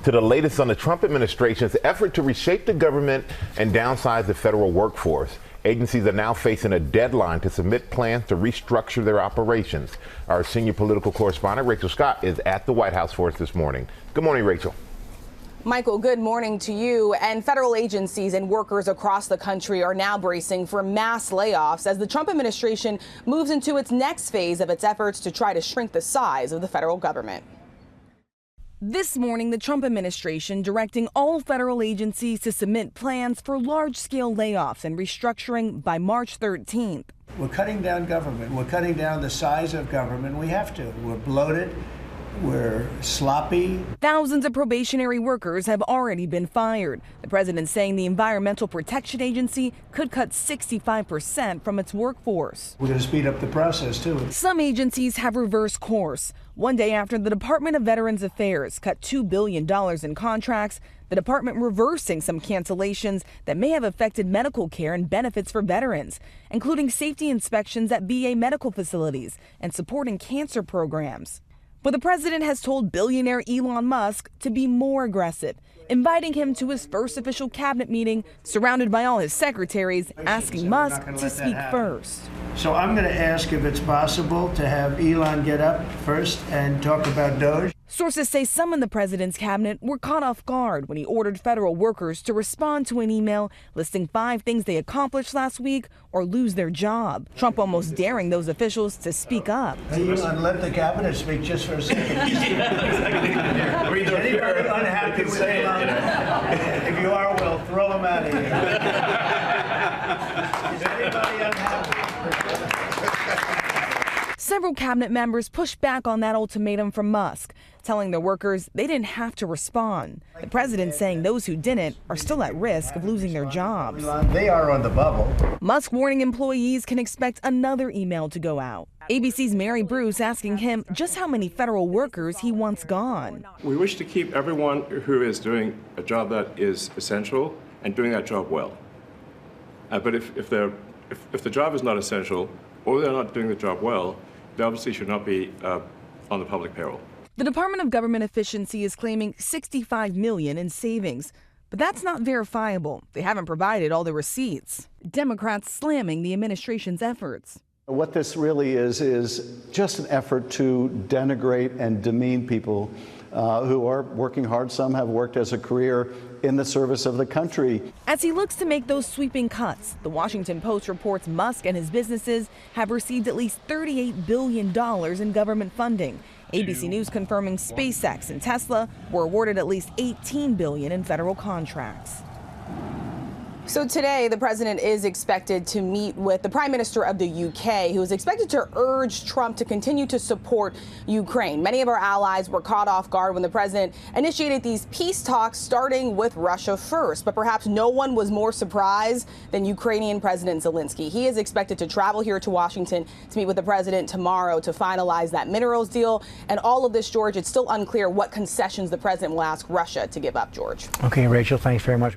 To the latest on the Trump administration's effort to reshape the government and downsize the federal workforce. Agencies are now facing a deadline to submit plans to restructure their operations. Our senior political correspondent, Rachel Scott, is at the White House for us this morning. Good morning, Rachel. Michael, good morning to you. And federal agencies and workers across the country are now bracing for mass layoffs as the Trump administration moves into its next phase of its efforts to try to shrink the size of the federal government. This morning, the Trump administration directing all federal agencies to submit plans for large-scale layoffs and restructuring by March 13th. We're cutting down government. We're cutting down the size of government. We have to. We're bloated. We're sloppy. Thousands of probationary workers have already been fired. The president saying the Environmental Protection Agency could cut 65% from its workforce. We're going to speed up the process, too. Some agencies have reversed course. One day after the Department of Veterans Affairs cut $2 billion in contracts, the department reversing some cancellations that may have affected medical care and benefits for veterans, including safety inspections at VA medical facilities and supporting cancer programs. But the president has told billionaire Elon Musk to be more aggressive, inviting him to his first official cabinet meeting, surrounded by all his secretaries, asking Musk to speak first. So I'm going to ask if it's possible to have Elon get up first and talk about DOGE. Sources say some in the president's cabinet were caught off guard when he ordered federal workers to respond to an email listing 5 things they accomplished last week or lose their job. Trump almost daring those officials to speak up. Hey, Elon, let the cabinet speak just for a second. Anybody unhappy with Elon? If you are, well, throw him out of here. Is anybody unhappy? Several cabinet members pushed back on that ultimatum from Musk, telling their workers they didn't have to respond. The president saying those who didn't are still at risk of losing their jobs. They are on the bubble. Musk warning employees can expect another email to go out. ABC's Mary Bruce asking him just how many federal workers he wants gone. We wish to keep everyone who is doing a job that is essential and doing that job well. But if the job is not essential or they're not doing the job well, they obviously should not be on the public payroll. The Department of Government Efficiency is claiming $65 million in savings, but that's not verifiable. They haven't provided all the receipts. Democrats slamming the administration's efforts. What this really is just an effort to denigrate and demean people who are working hard. Some have worked as a career in the service of the country. As he looks to make those sweeping cuts, the Washington Post reports Musk and his businesses have received at least $38 billion in government funding. ABC News confirming SpaceX and Tesla were awarded at least $18 billion in federal contracts. So today, the president is expected to meet with the Prime Minister of the UK, who is expected to urge Trump to continue to support Ukraine. Many of our allies were caught off guard when the president initiated these peace talks, starting with Russia first. But perhaps no one was more surprised than Ukrainian President Zelensky. He is expected to travel here to Washington to meet with the president tomorrow to finalize that minerals deal. And all of this, George, it's still unclear what concessions the president will ask Russia to give up, George. Okay, Rachel, thanks very much.